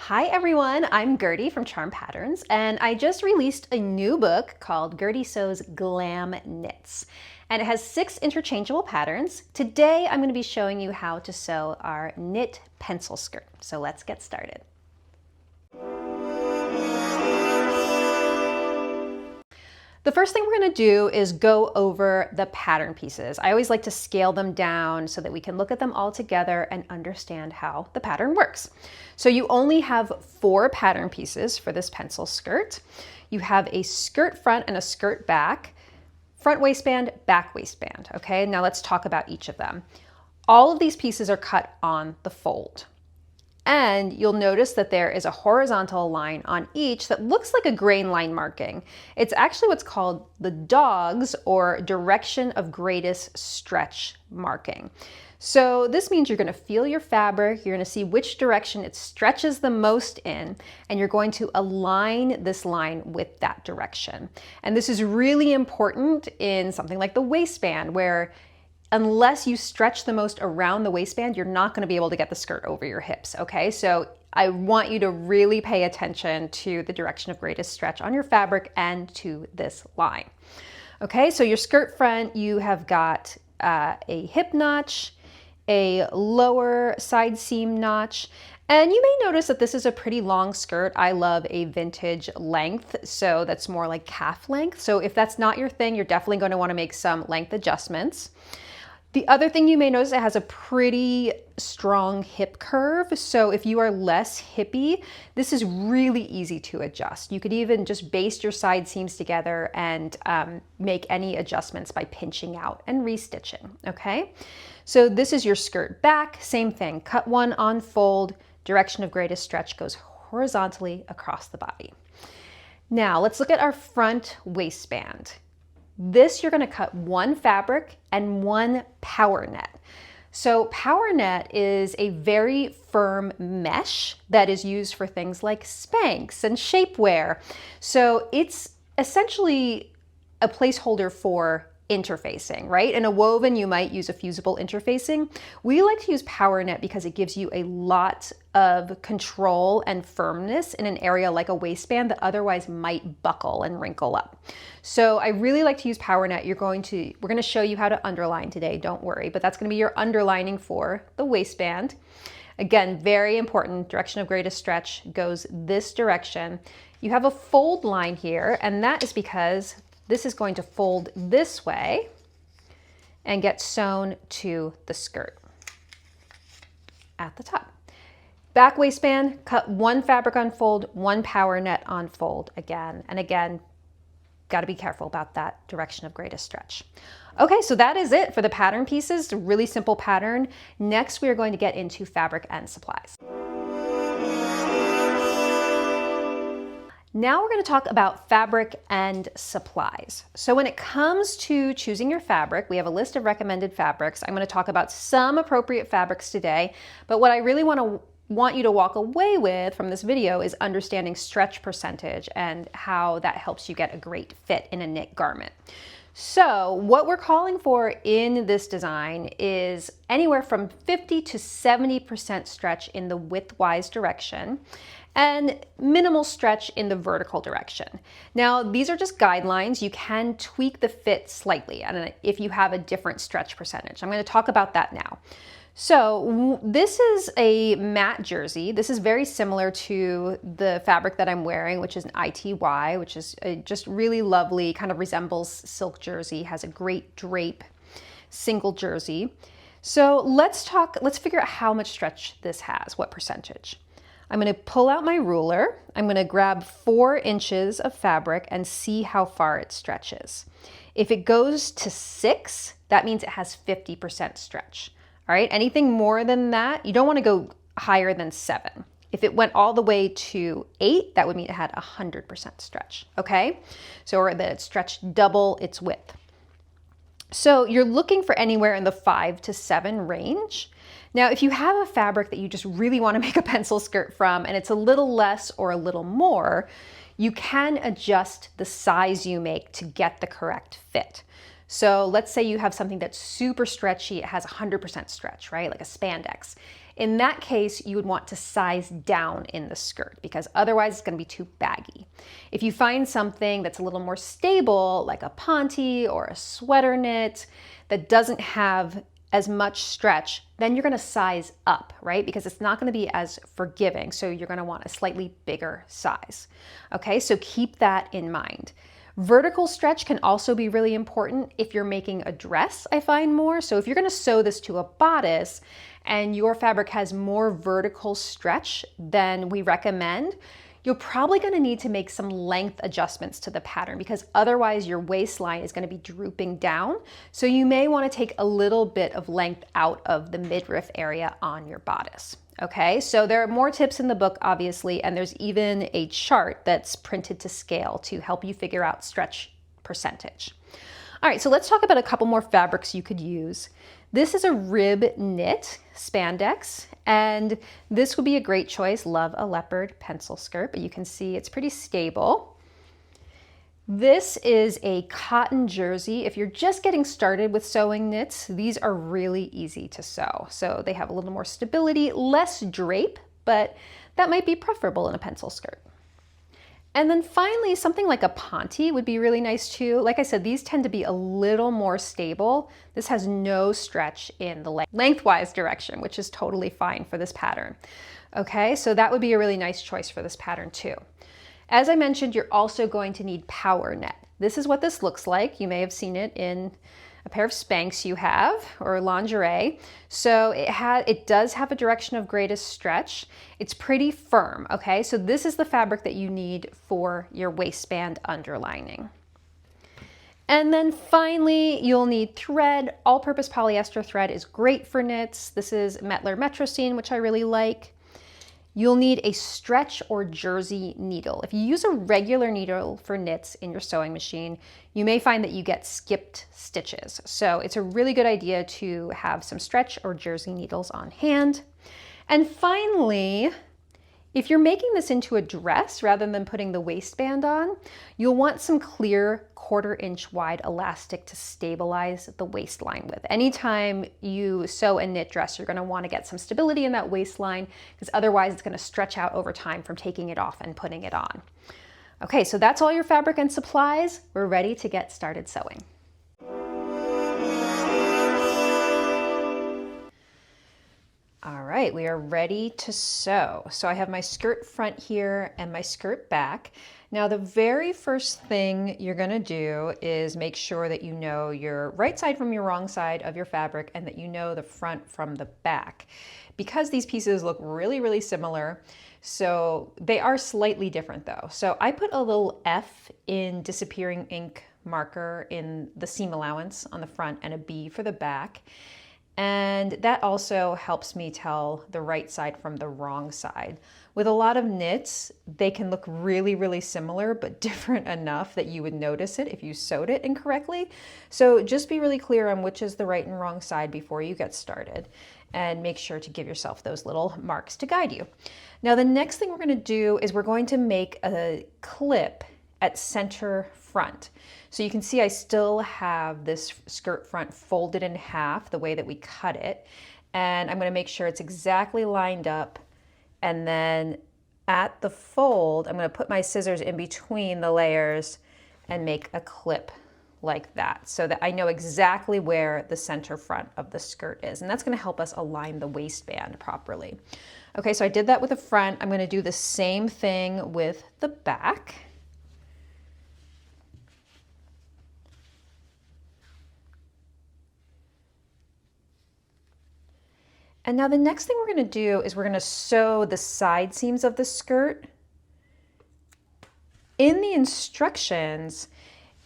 Hi everyone, I'm Gertie from Charm Patterns, and I just released a new book called Gertie Sews Glam Knits. And it has 6 interchangeable patterns. Today I'm going to be showing you how to sew our knit pencil skirt. So let's get started. The first thing we're going to do is go over the pattern pieces. I always like to scale them down so that we can look at them all together and understand how the pattern works. So you only have 4 pattern pieces for this pencil skirt. You have a skirt front and a skirt back, front waistband, back waistband. Okay, now let's talk about each of them. All of these pieces are cut on the fold. And you'll notice that there is a horizontal line on each that looks like a grain line marking. It's actually what's called the DOGS, or direction of greatest stretch marking. So this means you're going to feel your fabric, you're going to see which direction it stretches the most in, and you're going to align this line with that direction. And this is really important in something like the waistband, where unless you stretch the most around the waistband, you're not going to be able to get the skirt over your hips, okay? So I want you to really pay attention to the direction of greatest stretch on your fabric and to this line. Okay, so your skirt front, you have got a hip notch, a lower side seam notch, and you may notice that this is a pretty long skirt. I love a vintage length, so that's more like calf length. So if that's not your thing, you're definitely going to want to make some length adjustments. The other thing you may notice, it has a pretty strong hip curve. So if you are less hippy, this is really easy to adjust. You could even just baste your side seams together and make any adjustments by pinching out and restitching, okay? So this is your skirt back, same thing, cut one on fold, direction of greatest stretch goes horizontally across the body. Now let's look at our front waistband. This, you're going to cut 1 fabric and 1 power net. So power net is a very firm mesh that is used for things like Spanx and shapewear. So it's essentially a placeholder for interfacing, right? In a woven, you might use a fusible interfacing. We like to use power net because it gives you a lot of control and firmness in an area like a waistband that otherwise might buckle and wrinkle up. So I really like to use power net. We're going to show you how to underline today, don't worry, but that's going to be your underlining for the waistband. Again, very important, direction of greatest stretch goes this direction. You have a fold line here, and that is because this is going to fold this way and get sewn to the skirt at the top. Back waistband, cut 1 fabric on fold, 1 power net on fold again. And again, got to be careful about that direction of greatest stretch. Okay, so that is it for the pattern pieces. A really simple pattern. Next, we are going to get into fabric and supplies. Now we're going to talk about fabric and supplies. So when it comes to choosing your fabric, we have a list of recommended fabrics. I'm going to talk about some appropriate fabrics today, but what I really want you to walk away with from this video is understanding stretch percentage and how that helps you get a great fit in a knit garment. So what we're calling for in this design is anywhere from 50 to 70% stretch in the widthwise direction and minimal stretch in the vertical direction. Now, these are just guidelines. You can tweak the fit slightly and if you have a different stretch percentage. I'm going to talk about that now. So this is a matte jersey. This is very similar to the fabric that I'm wearing, which is an ITY, which is just really lovely, kind of resembles silk jersey, has a great drape, single jersey. So let's figure out how much stretch this has, what percentage. I'm going to pull out my ruler. I'm going to grab 4 inches of fabric and see how far it stretches. If it goes to 6, that means it has 50% stretch. All right, anything more than that, you don't want to go higher than 7. If it went all the way to 8, that would mean it had 100% stretch, okay? So, or that it stretched double its width. So you're looking for anywhere in the 5 to 7 range. Now, if you have a fabric that you just really want to make a pencil skirt from and it's a little less or a little more, you can adjust the size you make to get the correct fit. So let's say you have something that's super stretchy, it has 100% stretch, right? Like a spandex. In that case, you would want to size down in the skirt because otherwise it's going to be too baggy. If you find something that's a little more stable, like a ponte or a sweater knit that doesn't have as much stretch, then you're going to size up, right? Because it's not going to be as forgiving. So you're going to want a slightly bigger size. Okay, so keep that in mind. Vertical stretch can also be really important if you're making a dress, I find more. So if you're going to sew this to a bodice and your fabric has more vertical stretch than we recommend, you're probably going to need to make some length adjustments to the pattern because otherwise your waistline is going to be drooping down. So you may want to take a little bit of length out of the midriff area on your bodice. Okay, so there are more tips in the book, obviously, and there's even a chart that's printed to scale to help you figure out stretch percentage. All right, so let's talk about a couple more fabrics you could use. This is a rib knit spandex, and this would be a great choice. Love a leopard pencil skirt, but you can see it's pretty stable. This is a cotton jersey. If you're just getting started with sewing knits, these are really easy to sew. So they have a little more stability, less drape, but that might be preferable in a pencil skirt. And then finally, something like a ponte would be really nice too. Like I said, these tend to be a little more stable. This has no stretch in the lengthwise direction, which is totally fine for this pattern. Okay, so that would be a really nice choice for this pattern too. As I mentioned, you're also going to need power net. This is what this looks like. You may have seen it in a pair of Spanx you have, or lingerie. So it does have a direction of greatest stretch. It's pretty firm, okay? So this is the fabric that you need for your waistband underlining. And then finally, you'll need thread. All-purpose polyester thread is great for knits. This is Metler Metrocene, which I really like. You'll need a stretch or jersey needle. If you use a regular needle for knits in your sewing machine, you may find that you get skipped stitches. So it's a really good idea to have some stretch or jersey needles on hand. And finally, if you're making this into a dress rather than putting the waistband on, you'll want some clear 1/4 inch wide elastic to stabilize the waistline with. Anytime you sew a knit dress, you're going to want to get some stability in that waistline because otherwise it's going to stretch out over time from taking it off and putting it on. Okay, so that's all your fabric and supplies. We're ready to get started sewing. All right, we are ready to sew. So I have my skirt front here and my skirt back. Now the very first thing you're gonna do is make sure that you know your right side from your wrong side of your fabric and that you know the front from the back. Because these pieces look really, really similar, so they are slightly different though. So I put a little F in disappearing ink marker in the seam allowance on the front and a B for the back. And that also helps me tell the right side from the wrong side. With a lot of knits, they can look really, really similar, but different enough that you would notice it if you sewed it incorrectly. So just be really clear on which is the right and wrong side before you get started. And make sure to give yourself those little marks to guide you. Now the next thing we're gonna do is we're going to make a clip at center front. So you can see I still have this skirt front folded in half the way that we cut it. And I'm going to make sure it's exactly lined up. And then at the fold, I'm going to put my scissors in between the layers and make a clip like that so that I know exactly where the center front of the skirt is. And that's going to help us align the waistband properly. Okay, so I did that with the front. I'm going to do the same thing with the back. And now the next thing we're going to do is we're going to sew the side seams of the skirt. In the instructions,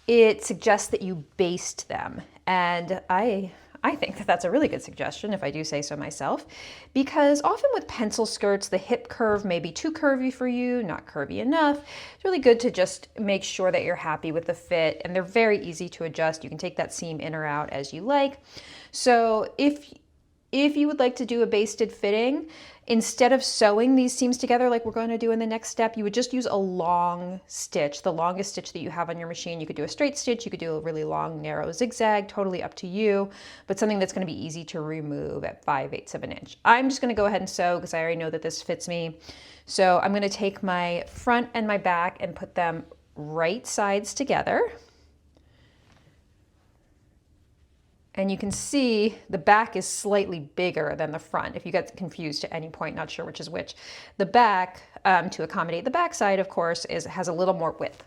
it suggests that you baste them. And I think that that's a really good suggestion, if I do say so myself, because often with pencil skirts, the hip curve may be too curvy for you, not curvy enough. It's really good to just make sure that you're happy with the fit, and they're very easy to adjust. You can take that seam in or out as you like. So if you would like to do a basted fitting, Instead of sewing these seams together like we're going to do in the next step, you would just use a long stitch, the longest stitch that you have on your machine. You could do a straight stitch, you could do a really long narrow zigzag, totally up to you, but something that's going to be easy to remove at 5/8 of an inch. I'm just going to go ahead and sew because I already know that this fits me. So I'm going to take my front and my back and put them right sides together. And you can see the back is slightly bigger than the front. If you get confused at any point, not sure which is which. The back, to accommodate the back side, of course, has a little more width.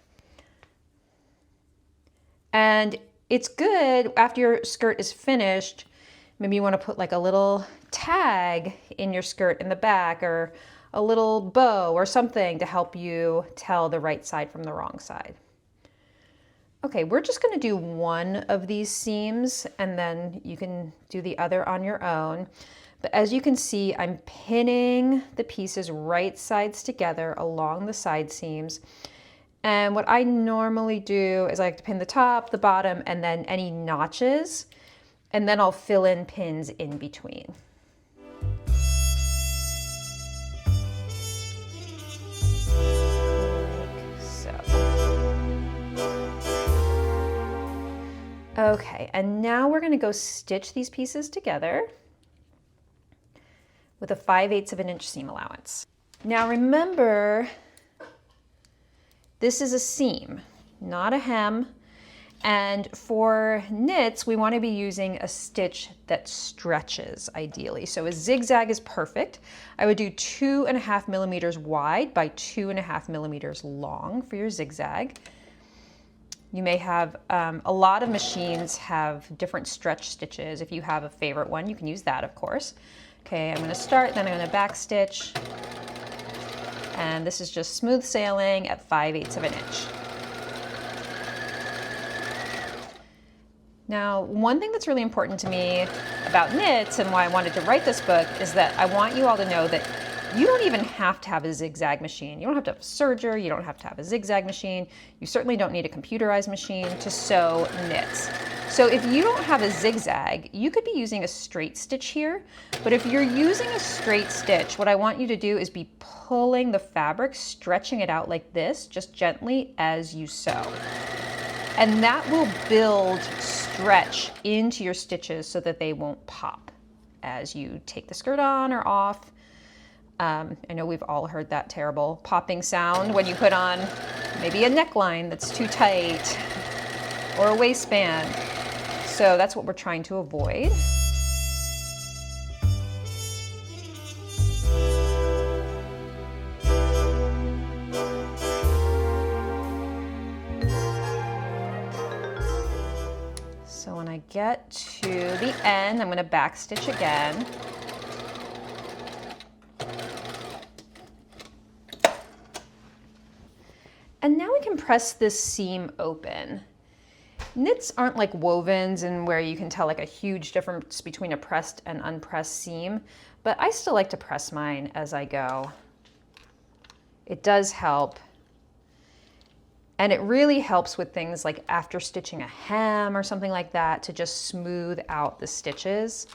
And it's good after your skirt is finished, maybe you want to put like a little tag in your skirt in the back, or a little bow or something to help you tell the right side from the wrong side. Okay, we're just going to do one of these seams and then you can do the other on your own. But as you can see, I'm pinning the pieces right sides together along the side seams. And what I normally do is I like to pin the top, the bottom, and then any notches, and then I'll fill in pins in between. Okay, and now we're going to go stitch these pieces together with a 5/8 of an inch seam allowance. Now remember, this is a seam, not a hem. And for knits, we want to be using a stitch that stretches ideally. So a zigzag is perfect. I would do 2.5 millimeters wide by 2.5 millimeters long for your zigzag. You may have, a lot of machines have different stretch stitches. If you have a favorite one, you can use that, of course. Okay, I'm gonna start, then I'm gonna back stitch. And this is just smooth sailing at 5/8 of an inch. Now, one thing that's really important to me about knits and why I wanted to write this book is that I want you all to know that you don't even have to have a zigzag machine. You don't have to have a serger, you don't have to have a zigzag machine. You certainly don't need a computerized machine to sew knits. So if you don't have a zigzag, you could be using a straight stitch here, but if you're using a straight stitch, what I want you to do is be pulling the fabric, stretching it out like this, just gently as you sew. And that will build stretch into your stitches so that they won't pop as you take the skirt on or off. I know we've all heard that terrible popping sound when you put on maybe a neckline that's too tight or a waistband. So that's what we're trying to avoid. So when I get to the end, I'm going to back stitch again. And now we can press this seam open. Knits aren't like wovens and where you can tell like a huge difference between a pressed and unpressed seam, but I still like to press mine as I go. It does help. And it really helps with things like after stitching a hem or something like that to just smooth out the stitches.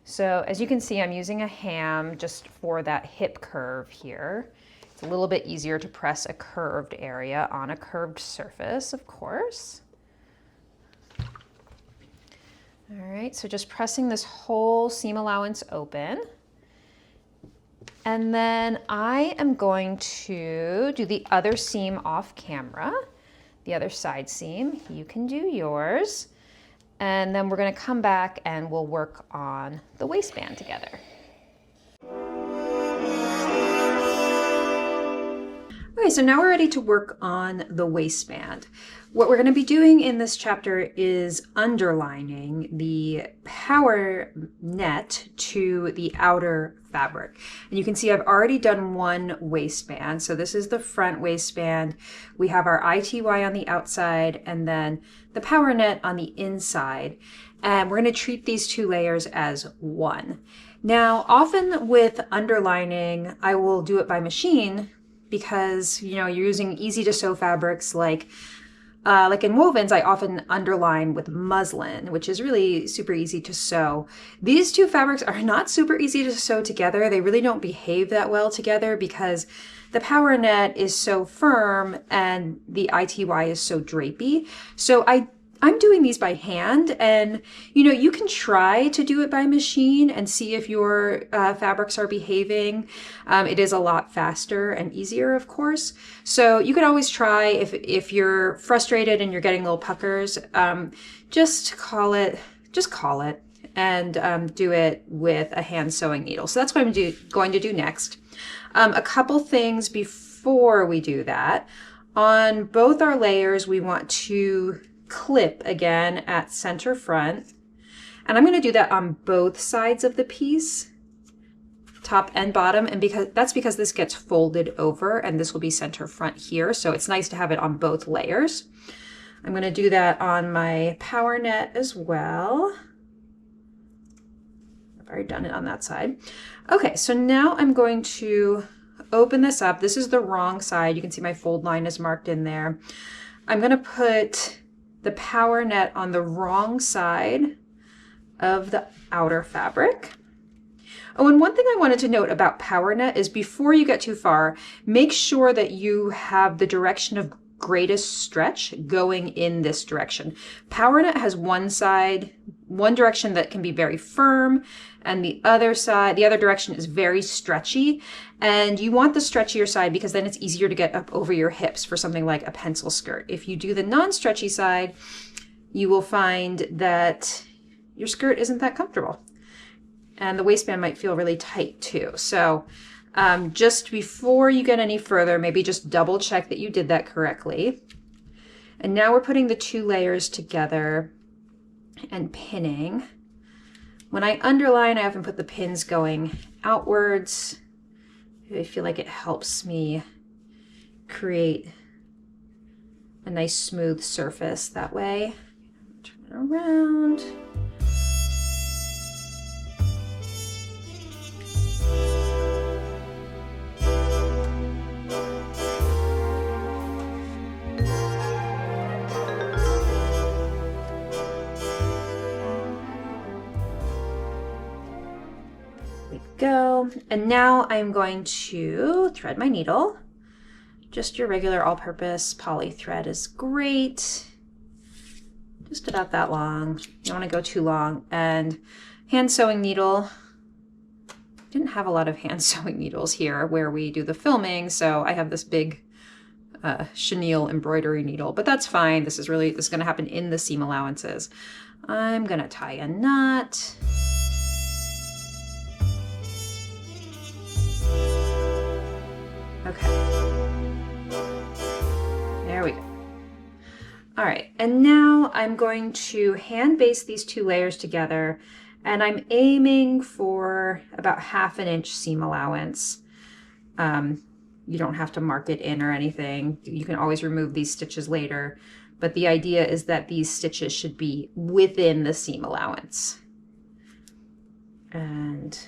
So as you can see, I'm using a ham just for that hip curve here. It's a little bit easier to press a curved area on a curved surface, of course. All right, so just pressing this whole seam allowance open. And then I am going to do the other seam off camera, the other side seam. You can do yours. And then we're going to come back and we'll work on the waistband together. Okay, so now we're ready to work on the waistband. What we're going to be doing in this chapter is underlining the power net to the outer fabric. And you can see I've already done one waistband. So this is the front waistband. We have our ITY on the outside and then the power net on the inside. And we're going to treat these two layers as one. Now, often with underlining, I will do it by machine because, you know, you're using easy to sew fabrics like like in wovens, I often underline with muslin, which is really super easy to sew. These two fabrics are not super easy to sew together. They really don't behave that well together because the power net is so firm and the ITY is so drapey. So I'm doing these by hand, and you can try to do it by machine and see if your fabrics are behaving. It is a lot faster and easier, of course. So you could always try if you're frustrated and you're getting little puckers, just call it and do it with a hand sewing needle. So that's what I'm going to do next. A couple things before we do that. On both our layers, we want to clip again at center front, and I'm going to do that on both sides of the piece, top and bottom, and because this gets folded over and this will be center front here, so it's nice to have it on both layers. I'm going to do that on my power net as well. I've already done it on that side. Okay, so now I'm going to open this up. This is the wrong side. You can see my fold line is marked in there. I'm going to put the power net on the wrong side of the outer fabric. Oh, and one thing I wanted to note about power net is before you get too far, make sure that you have the direction of greatest stretch going in this direction. Power net has one direction that can be very firm, and the other direction is very stretchy. And you want the stretchier side because then it's easier to get up over your hips for something like a pencil skirt. If you do the non-stretchy side, you will find that your skirt isn't that comfortable. And the waistband might feel really tight too. So just before you get any further, maybe just double check that you did that correctly. And now we're putting the two layers together and pinning. When I underline, I often put the pins going outwards. I feel like it helps me create a nice smooth surface that way. Turn it around. Go. And now I'm going to thread my needle. Just your regular all-purpose poly thread is great. Just about that long. You don't want to go too long. And hand sewing needle. Didn't have a lot of hand sewing needles here where we do the filming, so I have this big chenille embroidery needle, but that's fine. This is going to happen in the seam allowances. I'm going to tie a knot. Okay, there we go. All right, and now I'm going to hand baste these two layers together, and I'm aiming for about 1/2 inch seam allowance. You don't have to mark it in or anything. You can always remove these stitches later, but the idea is that these stitches should be within the seam allowance. And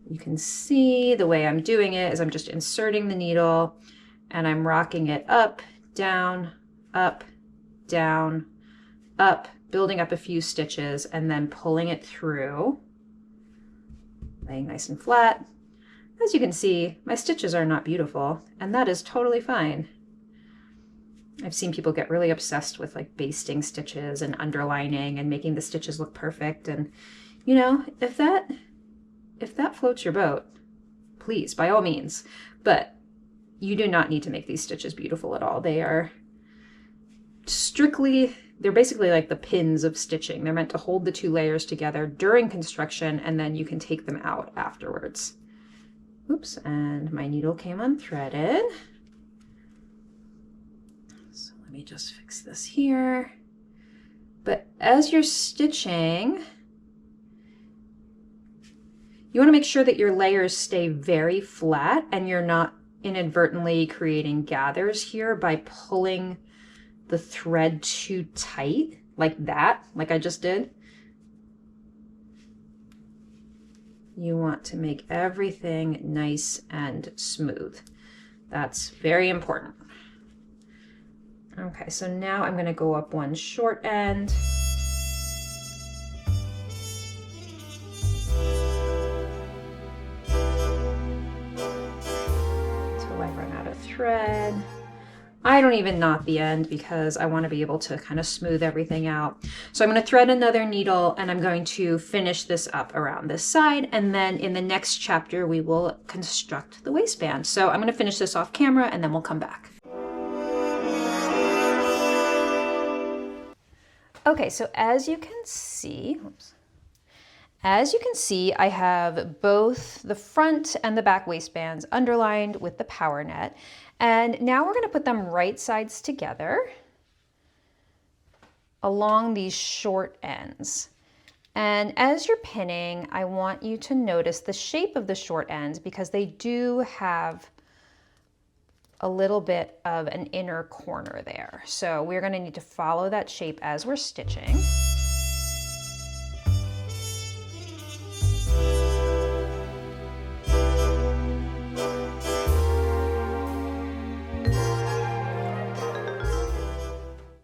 you can see the way I'm doing it is I'm just inserting the needle and I'm rocking it up, down, up, down, up, building up a few stitches and then pulling it through, laying nice and flat. As you can see, my stitches are not beautiful, and that is totally fine. I've seen people get really obsessed with like basting stitches and underlining and making the stitches look perfect, and you know, if that floats your boat, please, by all means. But you do not need to make these stitches beautiful at all. They're basically like the pins of stitching. They're meant to hold the two layers together during construction, and then you can take them out afterwards. Oops, and my needle came unthreaded. So let me just fix this here. But as you're stitching, you want to make sure that your layers stay very flat and you're not inadvertently creating gathers here by pulling the thread too tight, like that, like I just did. You want to make everything nice and smooth. That's very important. Okay, so now I'm going to go up one short end. Until I run out of thread. I don't even knot the end because I want to be able to kind of smooth everything out. So I'm going to thread another needle and I'm going to finish this up around this side. And then in the next chapter, we will construct the waistband. So I'm going to finish this off camera and then we'll come back. Okay, so as you can see, I have both the front and the back waistbands underlined with the power net. And now we're going to put them right sides together along these short ends. And as you're pinning, I want you to notice the shape of the short ends because they do have a little bit of an inner corner there. So we're going to need to follow that shape as we're stitching.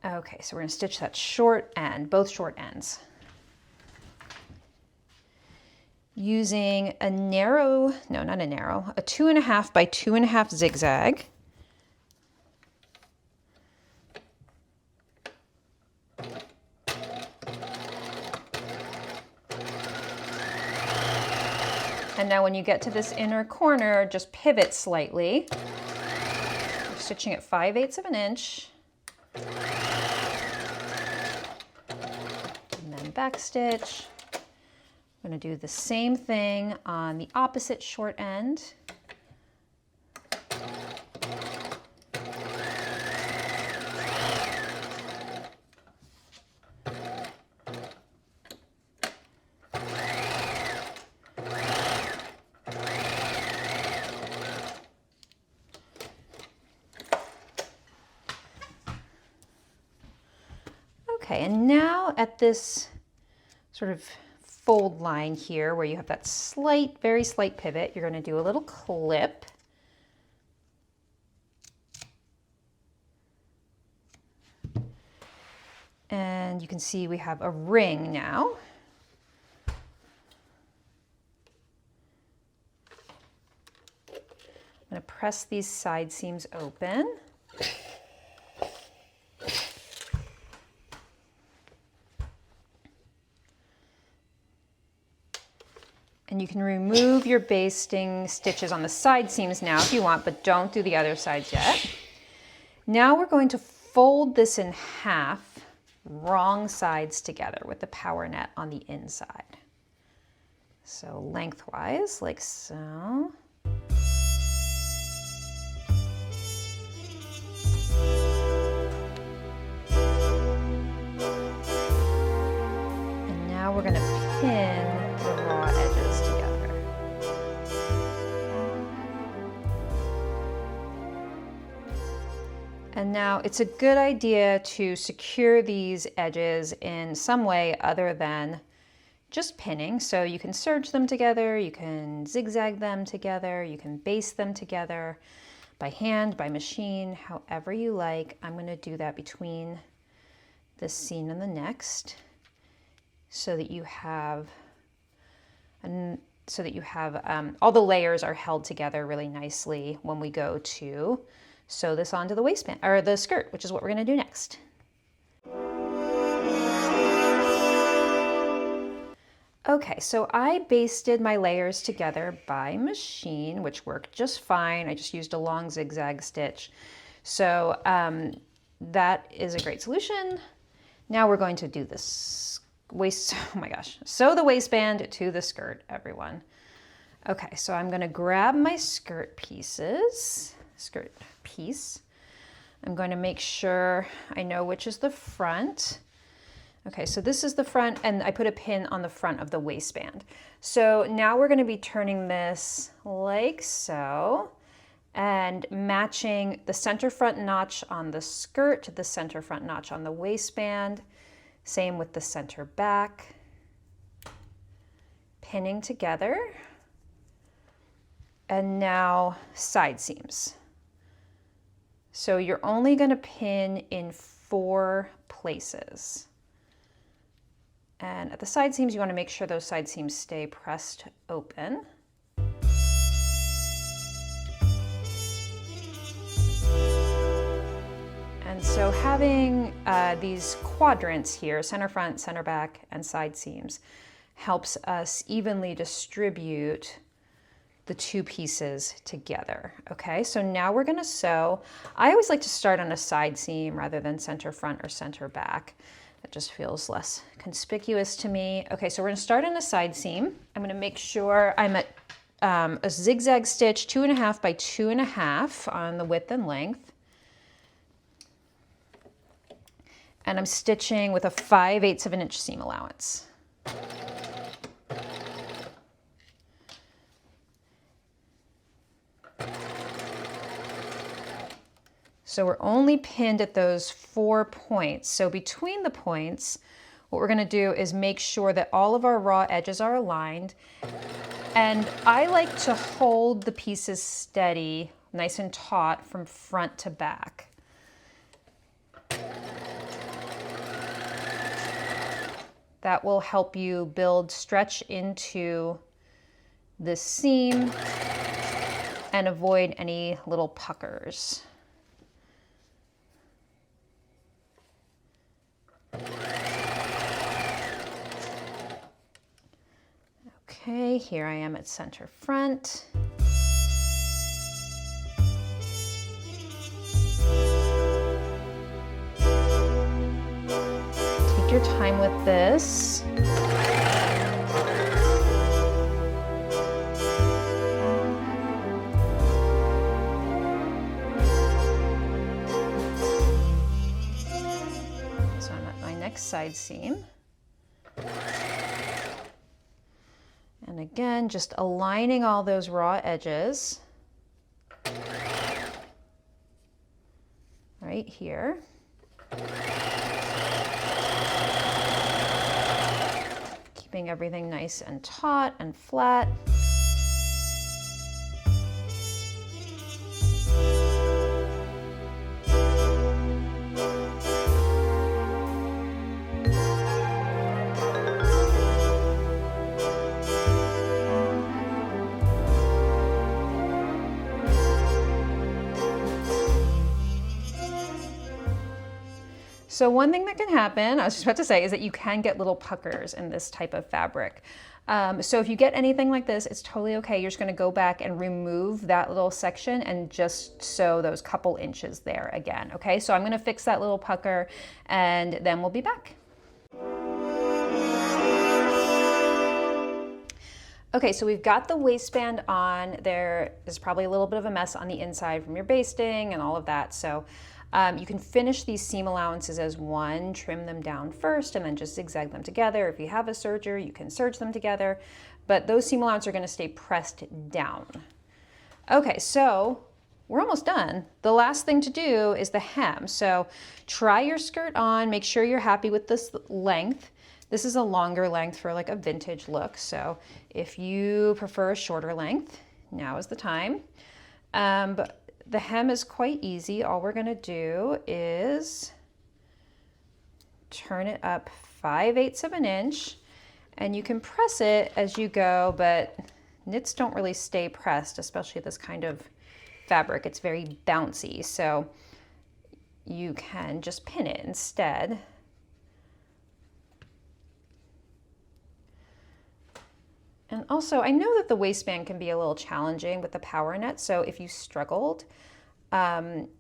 Okay, so we're going to stitch that short end, both short ends. Using a narrow, no, not a narrow, a 2.5 by 2.5 zigzag. And now when you get to this inner corner, just pivot slightly. We're stitching at 5/8 of an inch. And then back stitch. I'm going to do the same thing on the opposite short end. Okay, and now at this sort of fold line here where you have that slight, very slight pivot, you're going to do a little clip. And you can see we have a ring now. I'm going to press these side seams open. And you can remove your basting stitches on the side seams now if you want, but don't do the other sides yet. Now we're going to fold this in half, wrong sides together with the power net on the inside. So lengthwise, like so. And now we're going to pin the raw edges together. And now it's a good idea to secure these edges in some way other than just pinning. So you can serge them together, you can zigzag them together, you can baste them together by hand, by machine, however you like. I'm going to do that between this seam and the next so that you have all the layers are held together really nicely when we go to sew this onto the waistband or the skirt, which is what we're going to do next. Okay, so I basted my layers together by machine, which worked just fine. I just used a long zigzag stitch. So that is a great solution. Now we're going to do this sew the waistband to the skirt, everyone. Okay, so I'm going to grab my skirt piece. I'm going to make sure I know which is the front. Okay, so this is the front, and I put a pin on the front of the waistband. So now we're going to be turning this like so, and matching the center front notch on the skirt to the center front notch on the waistband. Same with the center back. Pinning together. And now side seams. So you're only going to pin in 4 places. And at the side seams, you want to make sure those side seams stay pressed open. And so having these quadrants here, center front, center back, and side seams, helps us evenly distribute the 2 pieces together. Okay, so now we're gonna sew. I always like to start on a side seam rather than center front or center back. That just feels less conspicuous to me. Okay, so we're gonna start on a side seam. I'm gonna make sure I'm at a zigzag stitch 2.5 by 2.5 on the width and length. And I'm stitching with a 5/8 of an inch seam allowance. So we're only pinned at those 4 points. So between the points, what we're gonna do is make sure that all of our raw edges are aligned. And I like to hold the pieces steady, nice and taut from front to back. That will help you build stretch into the seam and avoid any little puckers. Okay, here I am at center front. Take your time with this. So I'm at my next side seam. And again, just aligning all those raw edges right here. Keeping everything nice and taut and flat. So one thing that can happen, I was just about to say, is that you can get little puckers in this type of fabric. So if you get anything like this, it's totally okay. You're just gonna go back and remove that little section and just sew those couple inches there again, okay? So I'm gonna fix that little pucker and then we'll be back. Okay, so we've got the waistband on. There is probably a little bit of a mess on the inside from your basting and all of that. So you can finish these seam allowances as one, trim them down first, and then just zigzag them together. If you have a serger, you can serge them together, but those seam allowances are gonna stay pressed down. Okay, so we're almost done. The last thing to do is the hem. So try your skirt on, make sure you're happy with this length. This is a longer length for like a vintage look. So if you prefer a shorter length, now is the time. But the hem is quite easy. All we're gonna do is turn it up 5/8 of an inch, and you can press it as you go, but knits don't really stay pressed, especially this kind of fabric. It's very bouncy, so you can just pin it instead. And also, I know that the waistband can be a little challenging with the power net, so if you struggled,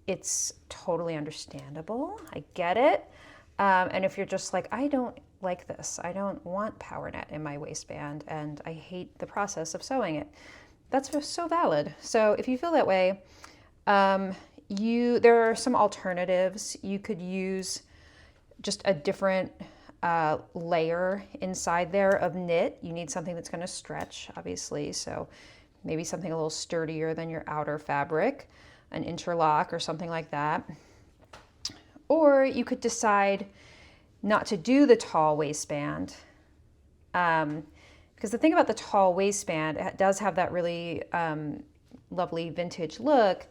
it's totally understandable. I get it. And if you're just like, I don't like this, I don't want power net in my waistband, and I hate the process of sewing it, that's so valid. So if you feel that way, there are some alternatives. You could use just a different layer inside there of knit. You need something that's going to stretch, obviously, so maybe something a little sturdier than your outer fabric, an interlock or something like that. Or you could decide not to do the tall waistband, because the thing about the tall waistband, it does have that really lovely vintage look,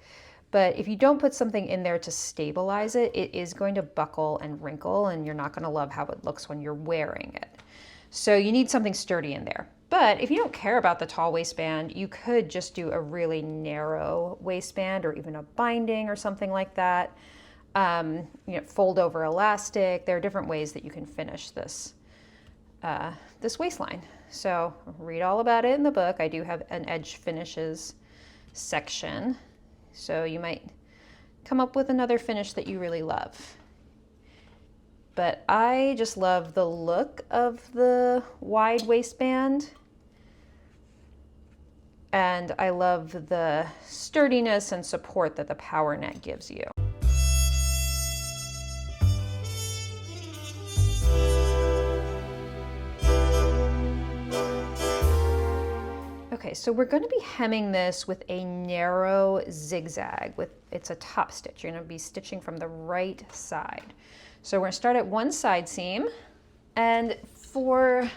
But if you don't put something in there to stabilize it, it is going to buckle and wrinkle, and you're not going to love how it looks when you're wearing it. So you need something sturdy in there. But if you don't care about the tall waistband, you could just do a really narrow waistband or even a binding or something like that. Fold over elastic. There are different ways that you can finish this, this waistline. So read all about it in the book. I do have an edge finishes section. So you might come up with another finish that you really love. But I just love the look of the wide waistband. And I love the sturdiness and support that the power net gives you. Okay, so we're going to be hemming this with a narrow zigzag. It's a top stitch. You're going to be stitching from the right side. So we're going to start at one side seam, and for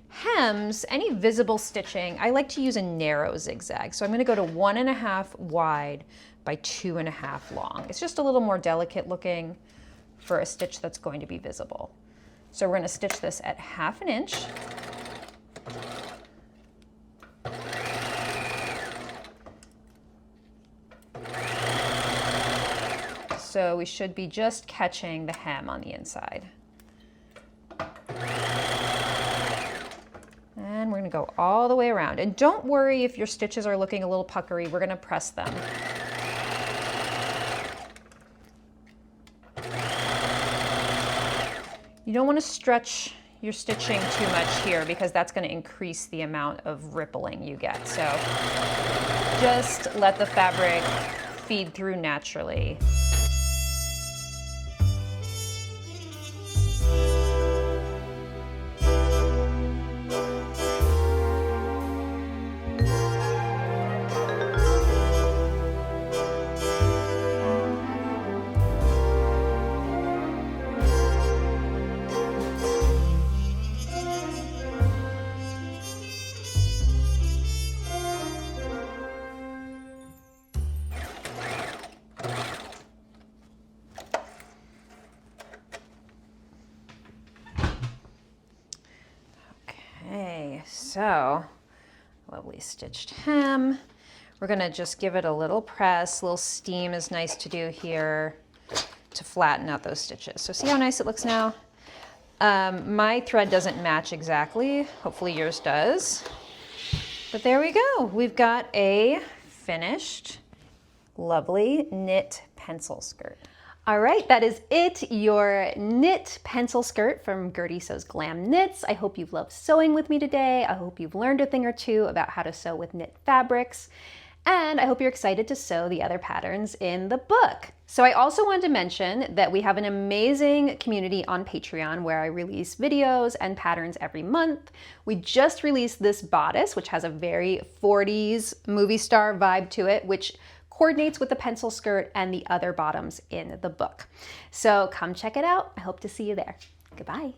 hems, any visible stitching, I like to use a narrow zigzag. So I'm going to go to 1.5 wide by 2.5 long. It's just a little more delicate looking for a stitch that's going to be visible. So we're going to stitch this at 1/2 inch. So we should be just catching the hem on the inside. And we're going to go all the way around. And don't worry if your stitches are looking a little puckery. We're going to press them. You don't want to stretch your stitching too much here because that's going to increase the amount of rippling you get. So just let the fabric feed through naturally. So, lovely stitched hem. We're gonna just give it a little press. A little steam is nice to do here to flatten out those stitches. So see how nice it looks now? My thread doesn't match exactly. Hopefully yours does. But there we go. We've got a finished, lovely knit pencil skirt. All right, that is it, your knit pencil skirt from Gertie Sews Glam Knits. I hope you've loved sewing with me today. I hope you've learned a thing or two about how to sew with knit fabrics. And I hope you're excited to sew the other patterns in the book. So I also wanted to mention that we have an amazing community on Patreon where I release videos and patterns every month. We just released this bodice, which has a very 40s movie star vibe to it, which coordinates with the pencil skirt and the other bottoms in the book. So come check it out. I hope to see you there. Goodbye.